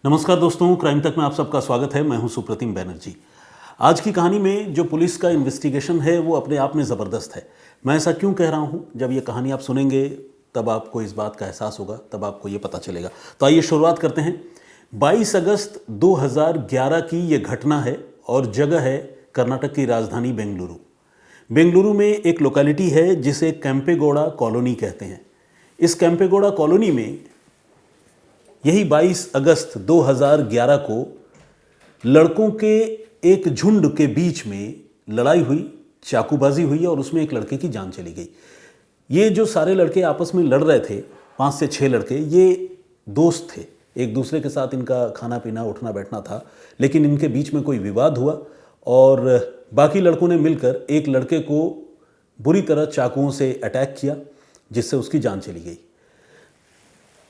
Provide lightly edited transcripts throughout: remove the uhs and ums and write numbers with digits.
नमस्कार दोस्तों, क्राइम तक में आप सबका स्वागत है। मैं हूं सुप्रतिम बैनर्जी। आज की कहानी में जो पुलिस का इन्वेस्टिगेशन है वो अपने आप में ज़बरदस्त है। मैं ऐसा क्यों कह रहा हूं? जब ये कहानी आप सुनेंगे तब आपको इस बात का एहसास होगा, तब आपको ये पता चलेगा। तो आइए शुरुआत करते हैं। 22 अगस्त 2011 की ये घटना है और जगह है कर्नाटक की राजधानी बेंगलुरु। बेंगलुरु में एक लोकेलिटी है जिसे कैंपेगौड़ा कॉलोनी कहते हैं। इस कैंपेगौड़ा कॉलोनी में यही 22 अगस्त 2011 को लड़कों के एक झुंड के बीच में लड़ाई हुई, चाकूबाजी हुई और उसमें एक लड़के की जान चली गई। ये जो सारे लड़के आपस में लड़ रहे थे, 5 से 6 लड़के, ये दोस्त थे। एक दूसरे के साथ इनका खाना पीना उठना बैठना था, लेकिन इनके बीच में कोई विवाद हुआ और बाकी लड़कों ने मिलकर एक लड़के को बुरी तरह चाकुओं से अटैक किया, जिससे उसकी जान चली गई।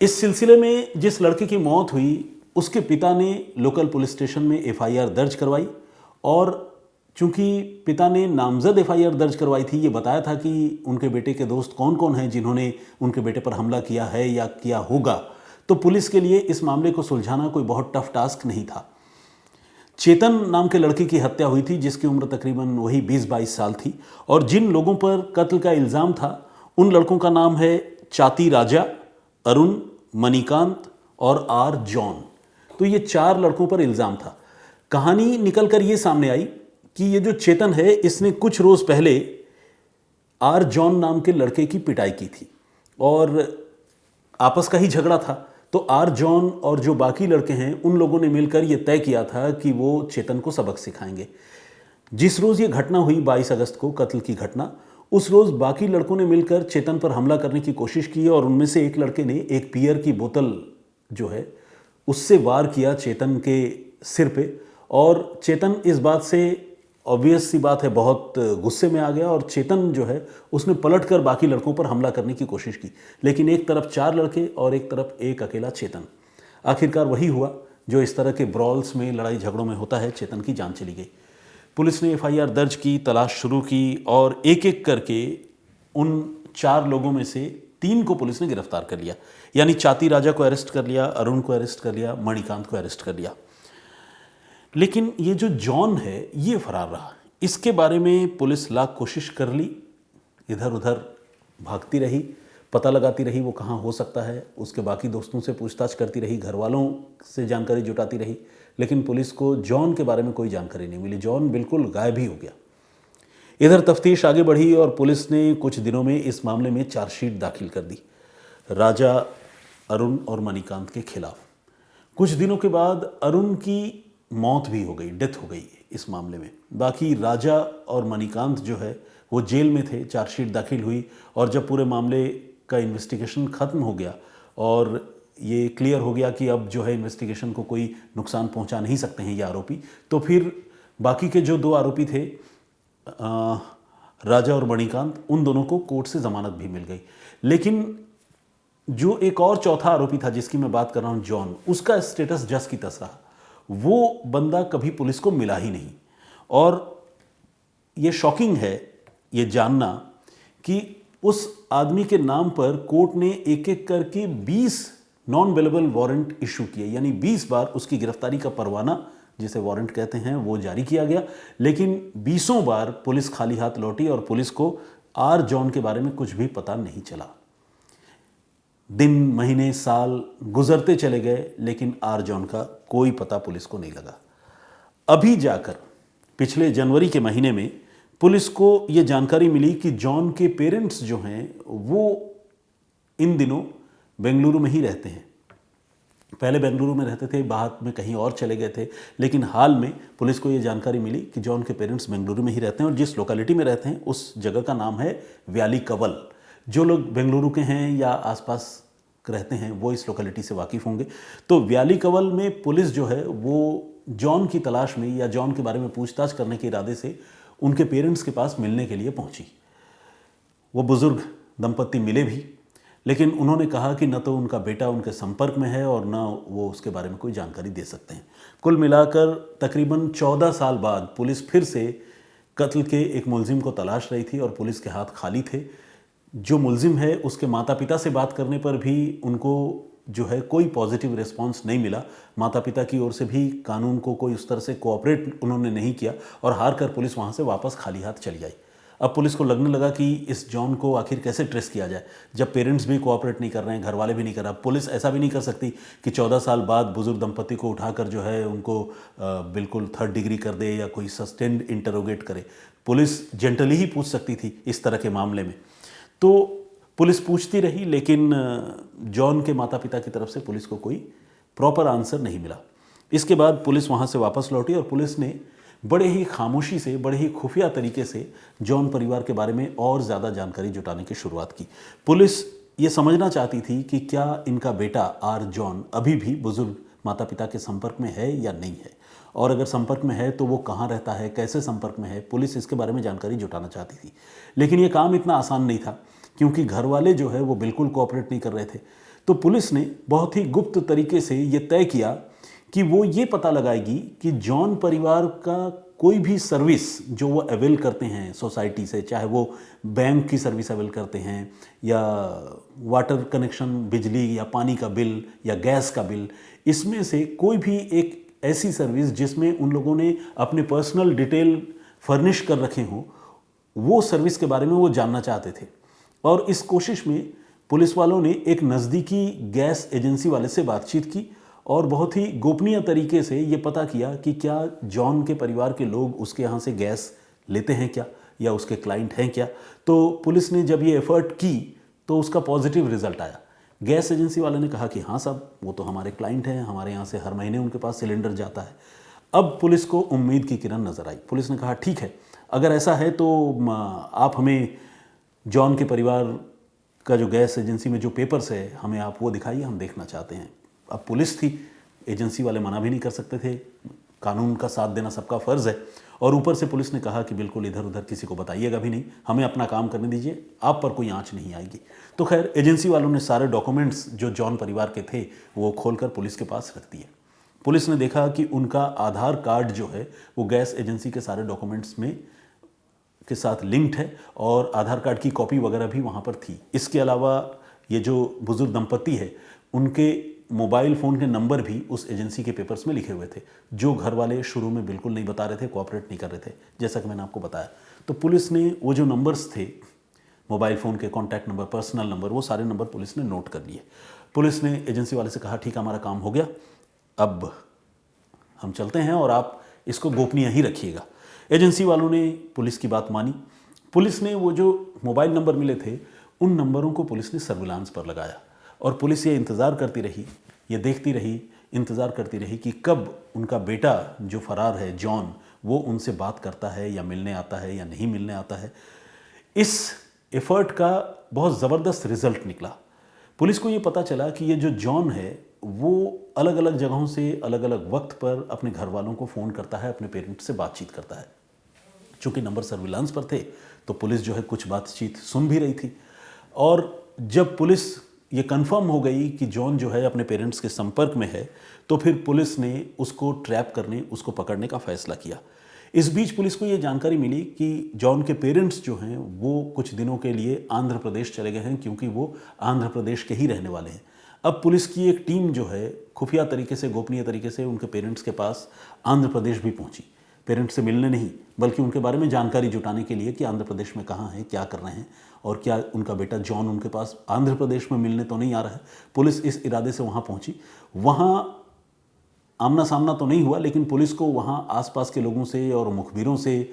इस सिलसिले में जिस लड़के की मौत हुई उसके पिता ने लोकल पुलिस स्टेशन में एफआईआर दर्ज करवाई और चूंकि पिता ने नामजद एफआईआर दर्ज करवाई थी, ये बताया था कि उनके बेटे के दोस्त कौन कौन हैं जिन्होंने उनके बेटे पर हमला किया है या किया होगा, तो पुलिस के लिए इस मामले को सुलझाना कोई बहुत टफ टास्क नहीं था। चेतन नाम के लड़के की हत्या हुई थी जिसकी उम्र तकरीबन वही 20-22 साल थी और जिन लोगों पर कत्ल का इल्ज़ाम था उन लड़कों का नाम है चाती राजा, अरुण, मणिकांत और आर जॉन। तो ये 4 लड़कों पर इल्ज़ाम था। कहानी निकल कर ये सामने आई कि ये जो चेतन है इसने कुछ रोज़ पहले आर जॉन नाम के लड़के की पिटाई की थी और आपस का ही झगड़ा था। तो आर जॉन और जो बाकी लड़के हैं उन लोगों ने मिलकर ये तय किया था कि वो चेतन को सबक सिखाएंगे। जिस रोज़ ये घटना हुई 22 अगस्त को, कत्ल की घटना, उस रोज़ बाकी लड़कों ने मिलकर चेतन पर हमला करने की कोशिश की और उनमें से एक लड़के ने एक बियर की बोतल जो है उससे वार किया चेतन के सिर पे और चेतन इस बात से, ऑब्वियस सी बात है, बहुत गुस्से में आ गया और चेतन जो है उसने पलटकर बाकी लड़कों पर हमला करने की कोशिश की, लेकिन एक तरफ 4 लड़के और एक तरफ एक अकेला चेतन। आखिरकार वही हुआ जो इस तरह के ब्रॉल्स में, लड़ाई झगड़ों में होता है। चेतन की जान चली गई। पुलिस ने एफआईआर दर्ज की, तलाश शुरू की और एक एक करके उन 4 लोगों में से 3 को पुलिस ने गिरफ्तार कर लिया। यानी चाती राजा को अरेस्ट कर लिया, अरुण को अरेस्ट कर लिया, मणिकांत को अरेस्ट कर लिया। लेकिन ये जो जॉन है ये फरार रहा। इसके बारे में पुलिस लाख कोशिश कर ली, इधर उधर भागती रही, पता लगाती रही वो कहाँ हो सकता है, उसके बाकी दोस्तों से पूछताछ करती रही, घर वालों से जानकारी जुटाती रही, लेकिन पुलिस को जॉन के बारे में कोई जानकारी नहीं मिली। जॉन बिल्कुल गायब ही हो गया। इधर तफ्तीश आगे बढ़ी और पुलिस ने कुछ दिनों में इस मामले में चार्जशीट दाखिल कर दी राजा, अरुण और मणिकांत के खिलाफ। कुछ दिनों के बाद अरुण की मौत भी हो गई, डेथ हो गई इस मामले में। बाकी राजा और मणिकांत जो है वो जेल में थे। चार्जशीट दाखिल हुई और जब पूरे मामले का इन्वेस्टिगेशन ख़त्म हो गया और ये क्लियर हो गया कि अब जो है इन्वेस्टिगेशन को कोई नुकसान पहुंचा नहीं सकते हैं ये आरोपी, तो फिर बाकी के जो 2 आरोपी थे, राजा और मणिकांत, उन दोनों को कोर्ट से ज़मानत भी मिल गई। लेकिन जो एक और चौथा आरोपी था जिसकी मैं बात कर रहा हूँ, जॉन, उसका स्टेटस जस की तस रहा। वो बंदा कभी पुलिस को मिला ही नहीं। और ये शॉकिंग है ये जानना कि उस आदमी के नाम पर कोर्ट ने एक एक करके 20 नॉन अवेलेबल वारंट इशू किए, यानी 20 बार उसकी गिरफ्तारी का परवाना, जिसे वारंट कहते हैं, वो जारी किया गया। लेकिन 20 बार पुलिस खाली हाथ लौटी और पुलिस को आर जॉन के बारे में कुछ भी पता नहीं चला। दिन, महीने, साल गुजरते चले गए, लेकिन आर जॉन का कोई पता पुलिस को नहीं लगा। अभी जाकर पिछले जनवरी के महीने में पुलिस को यह जानकारी मिली कि जॉन के पेरेंट्स जो हैं वो इन दिनों बेंगलुरु में ही रहते हैं। पहले बेंगलुरु में रहते थे, बाद में कहीं और चले गए थे, लेकिन हाल में पुलिस को यह जानकारी मिली कि जॉन के पेरेंट्स बेंगलुरु में ही रहते हैं और जिस लोकेलिटी में रहते हैं उस जगह का नाम है व्याली कवल। जो लोग बेंगलुरु के हैं या आसपास रहते हैं वो इस लोकेलिटी से वाकिफ़ होंगे। तो व्याली कवल में पुलिस जो है वो जॉन की तलाश में या जॉन के बारे में पूछताछ करने के इरादे से उनके पेरेंट्स के पास मिलने के लिए पहुंची। वो बुज़ुर्ग दंपत्ति मिले भी, लेकिन उन्होंने कहा कि न तो उनका बेटा उनके संपर्क में है और न वो उसके बारे में कोई जानकारी दे सकते हैं। कुल मिलाकर तकरीबन 14 साल बाद पुलिस फिर से कत्ल के एक मुलजिम को तलाश रही थी और पुलिस के हाथ खाली थे। जो मुलजिम है उसके माता पिता से बात करने पर भी उनको जो है कोई पॉजिटिव रिस्पांस नहीं मिला। माता पिता की ओर से भी कानून को कोई उस तरह से कोऑपरेट उन्होंने नहीं किया और हार कर पुलिस वहाँ से वापस खाली हाथ चली आई। अब पुलिस को लगने लगा कि इस जॉन को आखिर कैसे ट्रेस किया जाए, जब पेरेंट्स भी कोऑपरेट नहीं कर रहे हैं, घर वाले भी नहीं कर रहे। पुलिस ऐसा भी नहीं कर सकती कि 14 साल बाद बुजुर्ग दंपति को उठाकर जो है उनको बिल्कुल 3rd डिग्री कर दे या कोई सस्टेन्ड इंटरोगेट करे। पुलिस जेंटली ही पूछ सकती थी इस तरह के मामले में। तो पुलिस पूछती रही, लेकिन जॉन के माता पिता की तरफ से पुलिस को कोई प्रॉपर आंसर नहीं मिला। इसके बाद पुलिस वहाँ से वापस लौटी और पुलिस ने बड़े ही खामोशी से, बड़े ही खुफिया तरीके से जॉन परिवार के बारे में और ज़्यादा जानकारी जुटाने की शुरुआत की। पुलिस ये समझना चाहती थी कि क्या इनका बेटा आर जॉन अभी भी बुजुर्ग माता पिता के संपर्क में है या नहीं है, और अगर संपर्क में है तो वो कहाँ रहता है, कैसे संपर्क में है। पुलिस इसके बारे में जानकारी जुटाना चाहती थी, लेकिन ये काम इतना आसान नहीं था क्योंकि घर वाले जो है वो बिल्कुल कोऑपरेट नहीं कर रहे थे। तो पुलिस ने बहुत ही गुप्त तरीके से ये तय किया कि वो ये पता लगाएगी कि जॉन परिवार का कोई भी सर्विस जो वो अवेल करते हैं सोसाइटी से, चाहे वो बैंक की सर्विस अवेल करते हैं या वाटर कनेक्शन, बिजली या पानी का बिल या गैस का बिल, इसमें से कोई भी एक ऐसी सर्विस जिसमें उन लोगों ने अपने पर्सनल डिटेल फर्निश कर रखे हों, वो सर्विस के बारे में वो जानना चाहते थे। और इस कोशिश में पुलिस वालों ने एक नज़दीकी गैस एजेंसी वाले से बातचीत की और बहुत ही गोपनीय तरीके से ये पता किया कि क्या जॉन के परिवार के लोग उसके यहाँ से गैस लेते हैं क्या, या उसके क्लाइंट हैं क्या। तो पुलिस ने जब ये एफर्ट की तो उसका पॉजिटिव रिजल्ट आया। गैस एजेंसी वाले ने कहा कि हाँ साहब, वो तो हमारे क्लाइंट हैं, हमारे यहाँ से हर महीने उनके पास सिलेंडर जाता है। अब पुलिस को उम्मीद की किरण नज़र आई। पुलिस ने कहा ठीक है, अगर ऐसा है तो आप हमें जॉन के परिवार का जो गैस एजेंसी में जो पेपर्स है, हमें आप वो दिखाइए, हम देखना चाहते हैं। अब पुलिस थी, एजेंसी वाले मना भी नहीं कर सकते थे, कानून का साथ देना सबका फ़र्ज़ है। और ऊपर से पुलिस ने कहा कि बिल्कुल इधर उधर किसी को बताइएगा भी नहीं, हमें अपना काम करने दीजिए, आप पर कोई आंच नहीं आएगी। तो खैर एजेंसी वालों ने सारे डॉक्यूमेंट्स जो जॉन परिवार के थे वो खोलकर पुलिस के पास रख दिए। पुलिस ने देखा कि उनका आधार कार्ड जो है वो गैस एजेंसी के सारे डॉक्यूमेंट्स में के साथ लिंक्ड है और आधार कार्ड की कॉपी वगैरह भी वहाँ पर थी। इसके अलावा ये जो बुजुर्ग दंपति है, उनके मोबाइल फ़ोन के नंबर भी उस एजेंसी के पेपर्स में लिखे हुए थे, जो घर वाले शुरू में बिल्कुल नहीं बता रहे थे, कोऑपरेट नहीं कर रहे थे, जैसा कि मैंने आपको बताया। तो पुलिस ने वो जो नंबर्स थे, मोबाइल फ़ोन के कॉन्टैक्ट नंबर, पर्सनल नंबर, वो सारे नंबर पुलिस ने नोट कर लिए। पुलिस ने एजेंसी वाले से कहा ठीक है, हमारा काम हो गया, अब हम चलते हैं और आप इसको गोपनीय ही रखिएगा। एजेंसी वालों ने पुलिस की बात मानी। पुलिस ने वो जो मोबाइल नंबर मिले थे, उन नंबरों को पुलिस ने सर्विलांस पर लगाया और पुलिस ये इंतज़ार करती रही, ये देखती रही, इंतज़ार करती रही कि कब उनका बेटा जो फरार है जॉन, वो उनसे बात करता है या मिलने आता है या नहीं मिलने आता है। इस एफर्ट का बहुत ज़बरदस्त रिजल्ट निकला। पुलिस को ये पता चला कि ये जो जॉन है वो अलग अलग जगहों से अलग अलग वक्त पर अपने घर वालों को फ़ोन करता है, अपने पेरेंट्स से बातचीत करता है। चूँकि नंबर सर्विलांस पर थे तो पुलिस जो है कुछ बातचीत सुन भी रही थी। और जब पुलिस ये कंफर्म हो गई कि जॉन जो है अपने पेरेंट्स के संपर्क में है, तो फिर पुलिस ने उसको ट्रैप करने, उसको पकड़ने का फैसला किया। इस बीच पुलिस को ये जानकारी मिली कि जॉन के पेरेंट्स जो हैं वो कुछ दिनों के लिए आंध्र प्रदेश चले गए हैं, क्योंकि वो आंध्र प्रदेश के ही रहने वाले हैं। अब पुलिस की एक टीम जो है खुफिया तरीके से, गोपनीय तरीके से उनके पेरेंट्स के पास आंध्र प्रदेश भी पहुंची। पेरेंट्स से मिलने नहीं, बल्कि उनके बारे में जानकारी जुटाने के लिए कि आंध्र प्रदेश में कहाँ हैं, क्या कर रहे हैं और क्या उनका बेटा जॉन उनके पास आंध्र प्रदेश में मिलने तो नहीं आ रहा है। पुलिस इस इरादे से वहाँ पहुँची। वहाँ आमना सामना तो नहीं हुआ, लेकिन पुलिस को वहाँ आसपास के लोगों से और मुखबिरों से,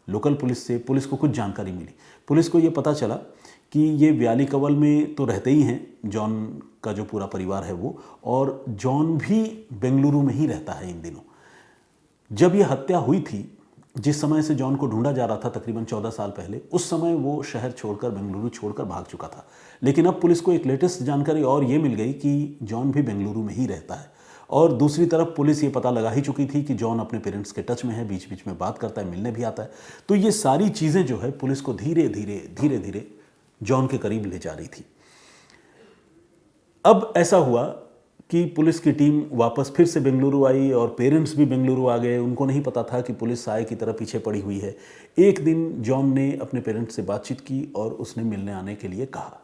लोकल पुलिस से, पुलिस को कुछ जानकारी मिली। पुलिस को ये पता चला कि ये व्याली कवल में तो रहते ही हैं, जॉन का जो पूरा परिवार है वो, और जॉन भी बेंगलुरु में ही रहता है इन दिनों। जब ये हत्या हुई थी, जिस समय से जॉन को ढूंढा जा रहा था, तकरीबन 14 साल पहले, उस समय वो शहर छोड़कर, बेंगलुरु छोड़कर भाग चुका था। लेकिन अब पुलिस को एक लेटेस्ट जानकारी और ये मिल गई कि जॉन भी बेंगलुरु में ही रहता है। और दूसरी तरफ पुलिस ये पता लगा ही चुकी थी कि जॉन अपने पेरेंट्स के टच में है, बीच बीच में बात करता है, मिलने भी आता है। तो ये सारी चीज़ें जो है पुलिस को धीरे धीरे जॉन के करीब ले जा रही थी। अब ऐसा हुआ कि पुलिस की टीम वापस फिर से बेंगलुरु आई और पेरेंट्स भी बेंगलुरु आ गए। उनको नहीं पता था कि पुलिस साए की तरह पीछे पड़ी हुई है। एक दिन जॉन ने अपने पेरेंट्स से बातचीत की और उसने मिलने आने के लिए कहा।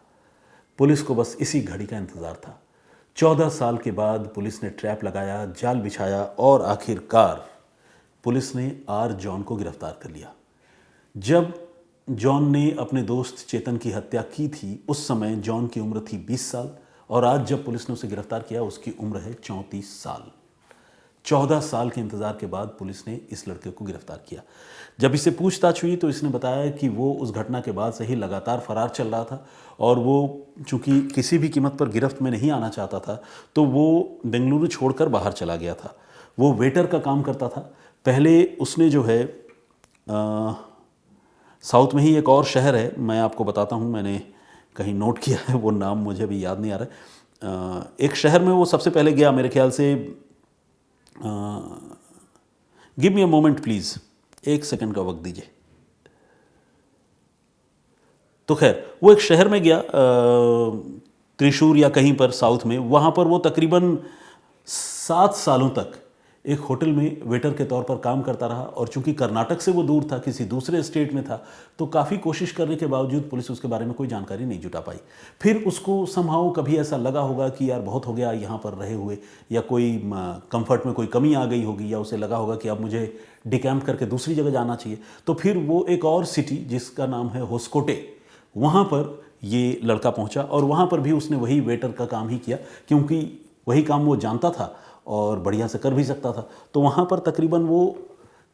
पुलिस को बस इसी घड़ी का इंतज़ार था। 14 साल के बाद पुलिस ने ट्रैप लगाया, जाल बिछाया और आखिरकार पुलिस ने आर जॉन को गिरफ्तार कर लिया। जब जॉन ने अपने दोस्त चेतन की हत्या की थी उस समय जॉन की उम्र थी 20 साल और आज जब पुलिस ने उसे गिरफ्तार किया उसकी उम्र है 34 साल। 14 साल के इंतजार के बाद पुलिस ने इस लड़के को गिरफ्तार किया। जब इससे पूछताछ हुई तो इसने बताया कि वो उस घटना के बाद से ही लगातार फरार चल रहा था और वो चूंकि किसी भी कीमत पर गिरफ्त में नहीं आना चाहता था तो वो बेंगलुरु छोड़कर बाहर चला गया था। वो वेटर का काम करता था। पहले उसने जो है साउथ में ही एक और शहर है, मैं आपको बताता हूँ, मैंने कहीं नोट किया है, वो नाम मुझे भी याद नहीं आ रहा है। एक शहर में वो सबसे पहले गया, मेरे ख्याल से give me a moment please, एक सेकंड का वक्त दीजिए। तो खैर वो एक शहर में गया त्रिशूर या कहीं पर साउथ में। वहाँ पर वो तकरीबन 7 सालों तक एक होटल में वेटर के तौर पर काम करता रहा और चूंकि कर्नाटक से वो दूर था, किसी दूसरे स्टेट में था, तो काफ़ी कोशिश करने के बावजूद पुलिस उसके बारे में कोई जानकारी नहीं जुटा पाई। फिर उसको समहाउ कभी ऐसा लगा होगा कि यार बहुत हो गया यहाँ पर रहे हुए, या कोई कंफर्ट में कोई कमी आ गई होगी, या उसे लगा होगा कि अब मुझे डिकैम्प करके दूसरी जगह जाना चाहिए। तो फिर वो एक और सिटी जिसका नाम है होस्कोटे, वहाँ पर ये लड़का पहुँचा और वहाँ पर भी उसने वही वेटर का काम ही किया क्योंकि वही काम वो जानता था और बढ़िया से कर भी सकता था। तो वहाँ पर तकरीबन वो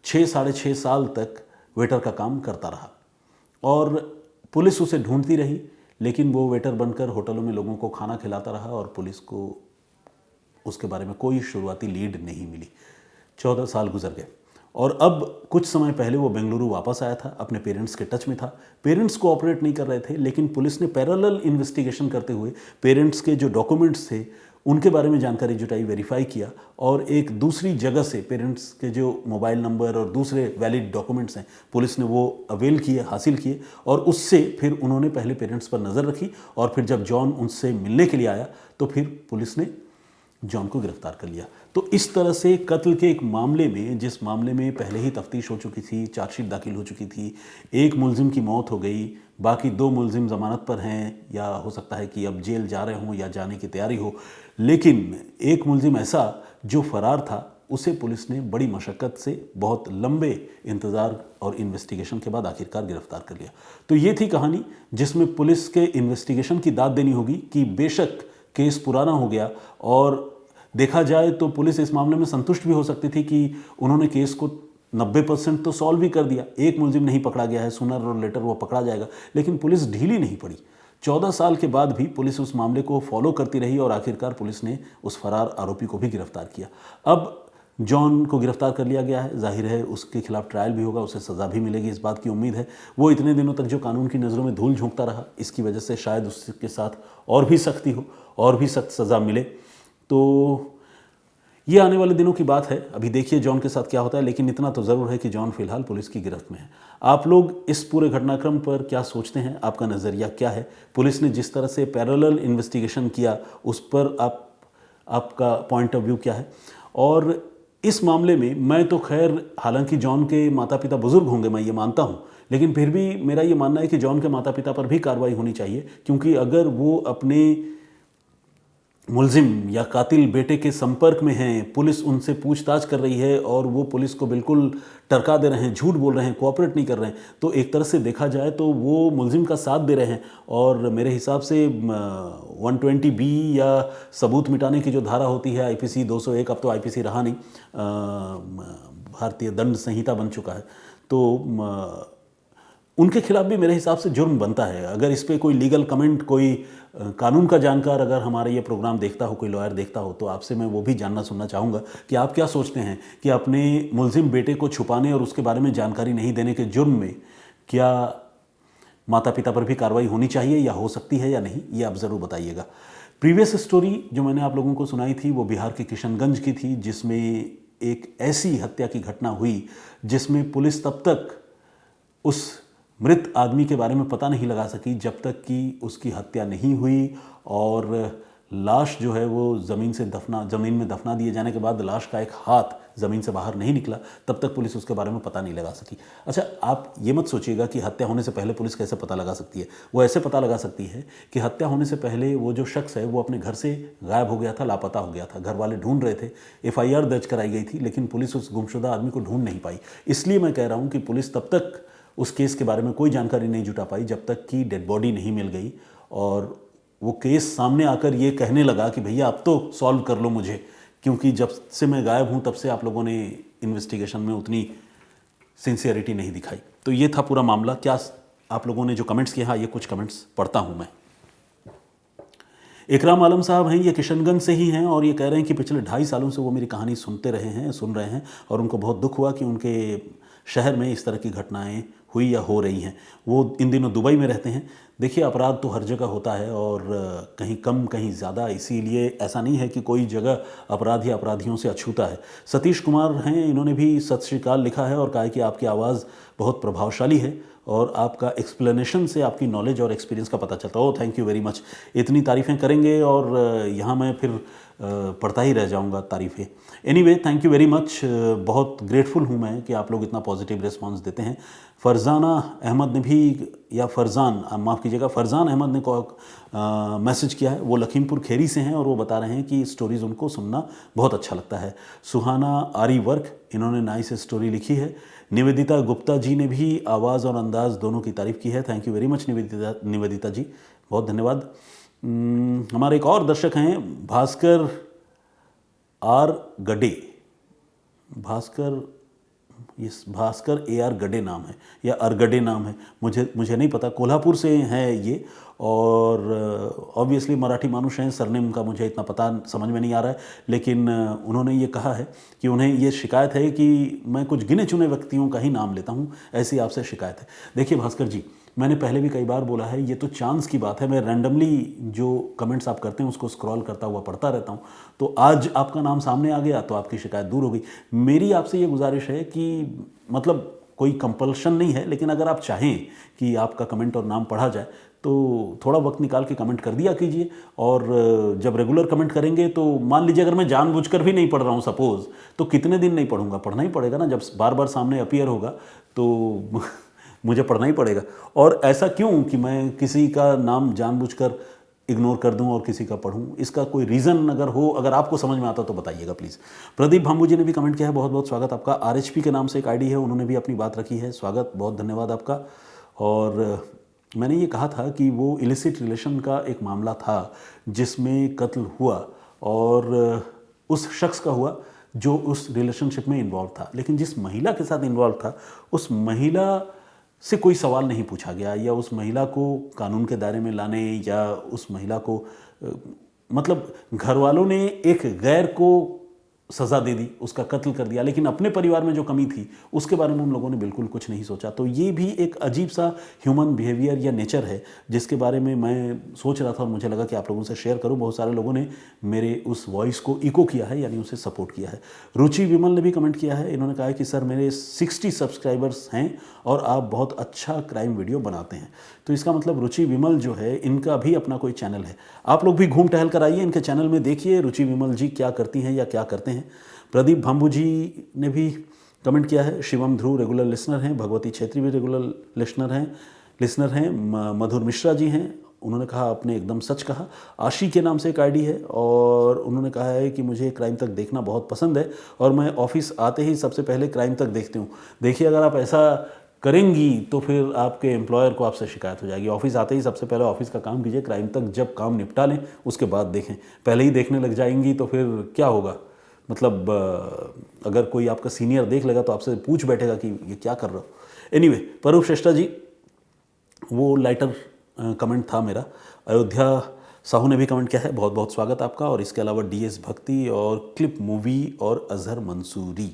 6-6.5 साल तक वेटर का काम करता रहा और पुलिस उसे ढूंढती रही, लेकिन वो वेटर बनकर होटलों में लोगों को खाना खिलाता रहा और पुलिस को उसके बारे में कोई शुरुआती लीड नहीं मिली। 14 साल गुजर गए और अब कुछ समय पहले वो बेंगलुरु वापस आया था, अपने पेरेंट्स के टच में था। पेरेंट्स कोऑपरेट नहीं कर रहे थे, लेकिन पुलिस ने पैरेलल इन्वेस्टिगेशन करते हुए पेरेंट्स के जो डॉक्यूमेंट्स थे उनके बारे में जानकारी जुटाई, वेरीफाई किया और एक दूसरी जगह से पेरेंट्स के जो मोबाइल नंबर और दूसरे वैलिड डॉक्यूमेंट्स हैं पुलिस ने वो अवेल किए, हासिल किए और उससे फिर उन्होंने पहले पेरेंट्स पर नज़र रखी और फिर जब जॉन उनसे मिलने के लिए आया तो फिर पुलिस ने जॉन को गिरफ्तार कर लिया। तो इस तरह से कत्ल के एक मामले में, जिस मामले में पहले ही तफ्तीश हो चुकी थी, चार्जशीट दाखिल हो चुकी थी, एक मुलजिम की मौत हो गई, बाकी 2 मुलजिम ज़मानत पर हैं या हो सकता है कि अब जेल जा रहे हों या जाने की तैयारी हो, लेकिन एक मुलजिम ऐसा जो फरार था उसे पुलिस ने बड़ी मशक्क़त से बहुत लंबे इंतज़ार और इन्वेस्टिगेशन के बाद आखिरकार गिरफ्तार कर लिया। तो ये थी कहानी जिसमें पुलिस के इन्वेस्टिगेशन की दाद देनी होगी कि बेशक केस पुराना हो गया और देखा जाए तो पुलिस इस मामले में संतुष्ट भी हो सकती थी कि उन्होंने केस को 90% तो सॉल्व भी कर दिया, एक मुलजिम नहीं पकड़ा गया है, सूनर और लेटर वो पकड़ा जाएगा, लेकिन पुलिस ढीली नहीं पड़ी। 14 साल के बाद भी पुलिस उस मामले को फॉलो करती रही और आखिरकार पुलिस ने उस फरार आरोपी को भी गिरफ्तार किया। अब जॉन को गिरफ्तार कर लिया गया है, जाहिर है उसके खिलाफ ट्रायल भी होगा, उसे सज़ा भी मिलेगी, इस बात की उम्मीद है। वो इतने दिनों तक जो कानून की नज़रों में धूल झोंकता रहा, इसकी वजह से शायद उसके साथ और भी सख्ती हो और भी सख्त सज़ा मिले। तो ये आने वाले दिनों की बात है, अभी देखिए जॉन के साथ क्या होता है, लेकिन इतना तो ज़रूर है कि जॉन फिलहाल पुलिस की गिरफ्त में है। आप लोग इस पूरे घटनाक्रम पर क्या सोचते हैं, आपका नज़रिया क्या है? पुलिस ने जिस तरह से पैरेलल इन्वेस्टिगेशन किया उस पर आपका पॉइंट ऑफ व्यू क्या है? और इस मामले में मैं तो खैर, हालांकि जॉन के माता पिता बुज़ुर्ग होंगे, मैं ये मानता हूँ, लेकिन फिर भी मेरा ये मानना है कि जॉन के माता पिता पर भी कार्रवाई होनी चाहिए, क्योंकि अगर वो अपने मुलजिम या कातिल बेटे के संपर्क में हैं, पुलिस उनसे पूछताछ कर रही है और वो पुलिस को बिल्कुल टरका दे रहे हैं, झूठ बोल रहे हैं, कोऑपरेट नहीं कर रहे हैं, तो एक तरह से देखा जाए तो वो मुलजिम का साथ दे रहे हैं। और मेरे हिसाब से 120B या सबूत मिटाने की जो धारा होती है IPC 201, अब तो IPC रहा नहीं, भारतीय दंड संहिता बन चुका है, तो उनके खिलाफ भी मेरे हिसाब से जुर्म बनता है। अगर इस पर कोई लीगल कमेंट, कोई कानून का जानकार अगर हमारा ये प्रोग्राम देखता हो, कोई लॉयर देखता हो, तो आपसे मैं वो भी जानना सुनना चाहूँगा कि आप क्या सोचते हैं कि अपने मुलजिम बेटे को छुपाने और उसके बारे में जानकारी नहीं देने के जुर्म में क्या माता पिता पर भी कार्रवाई होनी चाहिए या हो सकती है या नहीं, ये आप ज़रूर बताइएगा। प्रीवियस स्टोरी जो मैंने आप लोगों को सुनाई थी वो बिहार के किशनगंज की थी, जिसमें एक ऐसी हत्या की घटना हुई जिसमें पुलिस तब तक उस मृत आदमी के बारे में पता नहीं लगा सकी जब तक कि उसकी हत्या नहीं हुई और लाश जो है वो ज़मीन में दफना दिए जाने के बाद लाश का एक हाथ ज़मीन से बाहर नहीं निकला, तब तक पुलिस उसके बारे में पता नहीं लगा सकी। अच्छा, आप ये मत सोचिएगा कि हत्या होने से पहले पुलिस कैसे पता लगा सकती है। वो ऐसे पता लगा सकती है कि हत्या होने से पहले वो जो शख्स है वो अपने घर से गायब हो गया था, लापता हो गया था, घर वाले ढूंढ रहे थे, FIR दर्ज कराई गई थी, लेकिन पुलिस उस गुमशुदा आदमी को ढूंढ नहीं पाई। इसलिए मैं कह रहा हूँ कि पुलिस तब तक उस केस के बारे में कोई जानकारी नहीं जुटा पाई जब तक कि डेड बॉडी नहीं मिल गई और वो केस सामने आकर ये कहने लगा कि भैया अब तो सॉल्व कर लो मुझे, क्योंकि जब से मैं गायब हूँ तब से आप लोगों ने इन्वेस्टिगेशन में उतनी सिंसियरिटी नहीं दिखाई। तो ये था पूरा मामला। क्या आप लोगों ने जो कमेंट्स किए, हाँ ये कुछ कमेंट्स पढ़ता हूँ मैं। इकराम आलम साहब हैं, ये किशनगंज से ही हैं और ये कह रहे हैं कि पिछले 2.5 सालों से वो मेरी कहानी सुन रहे हैं और उनको बहुत दुख हुआ कि उनके शहर में इस तरह की घटनाएं हुई या हो रही हैं। वो इन दिनों दुबई में रहते हैं। देखिए, अपराध तो हर जगह होता है और कहीं कम कहीं ज़्यादा, इसीलिए ऐसा नहीं है कि कोई जगह अपराध या अपराधियों से अछूता है। सतीश कुमार हैं, इन्होंने भी सत श्री अकाल लिखा है और कहा है कि आपकी आवाज़ बहुत प्रभावशाली है और आपका एक्सप्लेनेशन से आपकी नॉलेज और एक्सपीरियंस का पता चलता है। ओह, थैंक यू वेरी मच। इतनी तारीफ़ें करेंगे और यहाँ मैं फिर पढ़ता ही रह जाऊँगा तारीफ़ें। Anyway, thank you very much. बहुत ग्रेटफुल हूँ मैं कि आप लोग इतना पॉजिटिव रिस्पांस देते हैं। फरजाना अहमद ने भी, या फरजान, माफ़ कीजिएगा, फरजान अहमद ने मैसेज किया है। वो लखीमपुर खेरी से हैं और वो बता रहे हैं कि स्टोरीज़ उनको सुनना बहुत अच्छा लगता है। सुहाना आरी वर्क, इन्होंने नाइस स्टोरी लिखी है। निवेदिता गुप्ता जी ने भी आवाज़ और अंदाज़ दोनों की तारीफ़ की है। Thank you very much Nivedita ji, बहुत धन्यवाद। हमारे एक और दर्शक हैं, भास्कर आर गडे, भास्कर AR गडे नाम है या अरगडे नाम है, मुझे नहीं पता। कोल्हापुर से हैं ये और ऑब्वियसली मराठी मानुष हैं, सरनेम का मुझे इतना पता समझ में नहीं आ रहा है, लेकिन उन्होंने ये कहा है कि उन्हें ये शिकायत है कि मैं कुछ गिने चुने व्यक्तियों का ही नाम लेता हूँ, ऐसी आपसे शिकायत है। देखिए भास्कर जी, मैंने पहले भी कई बार बोला है, ये तो चांस की बात है। मैं रैंडमली जो कमेंट्स आप करते हैं उसको स्क्रॉल करता हुआ पढ़ता रहता हूँ, तो आज आपका नाम सामने आ गया तो आपकी शिकायत दूर हो गई। मेरी आपसे ये गुजारिश है कि मतलब कोई कंपल्शन नहीं है, लेकिन अगर आप चाहें कि आपका कमेंट और नाम पढ़ा जाए तो थोड़ा वक्त निकाल के कमेंट कर दिया कीजिए। और जब रेगुलर कमेंट करेंगे तो मान लीजिए अगर मैं जानबूझकर भी नहीं पढ़ रहा हूँ सपोज़, तो कितने दिन नहीं पढ़ूंगा, पढ़ना ही पड़ेगा ना। जब बार बार सामने अपीयर होगा तो मुझे पढ़ना ही पड़ेगा। और ऐसा क्यों कि मैं किसी का नाम जानबूझकर इग्नोर कर दूं और किसी का पढ़ूं, इसका कोई रीज़न अगर हो, अगर आपको समझ में आता तो बताइएगा प्लीज़। प्रदीप भांबू जी ने भी कमेंट किया है, बहुत बहुत स्वागत आपका। RHP के नाम से एक ID है, उन्होंने भी अपनी बात रखी है, स्वागत, बहुत धन्यवाद आपका। और मैंने ये कहा था कि वो इलिसिट रिलेशन का एक मामला था जिसमें कत्ल हुआ और उस शख्स का हुआ जो उस रिलेशनशिप में इन्वॉल्व था, लेकिन जिस महिला के साथ इन्वॉल्व था उस महिला से कोई सवाल नहीं पूछा गया या उस महिला को कानून के दायरे में लाने या उस महिला को मतलब घर वालों ने एक गैर को सज़ा दे दी, उसका कत्ल कर दिया, लेकिन अपने परिवार में जो कमी थी उसके बारे में हम लोगों ने बिल्कुल कुछ नहीं सोचा। तो ये भी एक अजीब सा ह्यूमन बिहेवियर या नेचर है जिसके बारे में मैं सोच रहा था और मुझे लगा कि आप लोगों से शेयर करूं। बहुत सारे लोगों ने मेरे उस वॉइस को इको किया है, यानी उसे सपोर्ट किया है। रुचि विमल ने भी कमेंट किया है, इन्होंने कहा है कि सर मेरे 60 सब्सक्राइबर्स हैं और आप बहुत अच्छा क्राइम वीडियो बनाते हैं। तो इसका मतलब रुचि विमल जो है इनका भी अपना कोई चैनल है। आप लोग भी घूम टहल कर आइए इनके चैनल में, देखिए रुचि विमल जी क्या करती हैं या क्या करते हैं। प्रदीप भांबू जी ने भी कमेंट किया है। शिवम ध्रुव रेगुलर लिसनर हैं, भगवती छेत्री भी रेगुलर लिसनर हैं। मधुर मिश्रा जी हैं, उन्होंने कहा, आपने एकदम सच कहा। आशी के नाम से एक ID है और उन्होंने कहा है कि मुझे क्राइम तक देखना बहुत पसंद है और मैं ऑफिस आते ही सबसे पहले क्राइम तक देखती हूँ। देखिए, अगर आप ऐसा करेंगी तो फिर आपके एम्प्लॉयर को आपसे शिकायत हो जाएगी। ऑफिस आते ही सबसे पहले ऑफिस का काम कीजिए, क्राइम तक जब काम निपटा लें उसके बाद देखें। पहले ही देखने लग जाएंगी तो फिर क्या होगा, मतलब अगर कोई आपका सीनियर देख लेगा तो आपसे पूछ बैठेगा कि ये क्या कर रहे हो। एनीवे, परूप श्रेष्ठा जी, वो लाइटर कमेंट था मेरा। अयोध्या साहू ने भी कमेंट किया है, बहुत बहुत स्वागत आपका। और इसके अलावा DS भक्ति और क्लिप मूवी और अजहर मंसूरी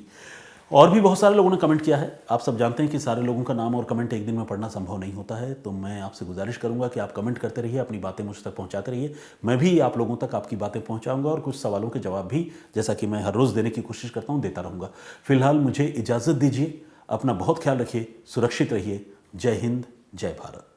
और भी बहुत सारे लोगों ने कमेंट किया है। आप सब जानते हैं कि सारे लोगों का नाम और कमेंट एक दिन में पढ़ना संभव नहीं होता है, तो मैं आपसे गुजारिश करूंगा कि आप कमेंट करते रहिए, अपनी बातें मुझ तक पहुंचाते रहिए। मैं भी आप लोगों तक आपकी बातें पहुंचाऊंगा और कुछ सवालों के जवाब भी, जैसा कि मैं हर रोज़ देने की कोशिश करता हूं, देता रहूँगा। फिलहाल मुझे इजाज़त दीजिए, अपना बहुत ख्याल रखिए, सुरक्षित रहिए। जय हिंद, जय भारत।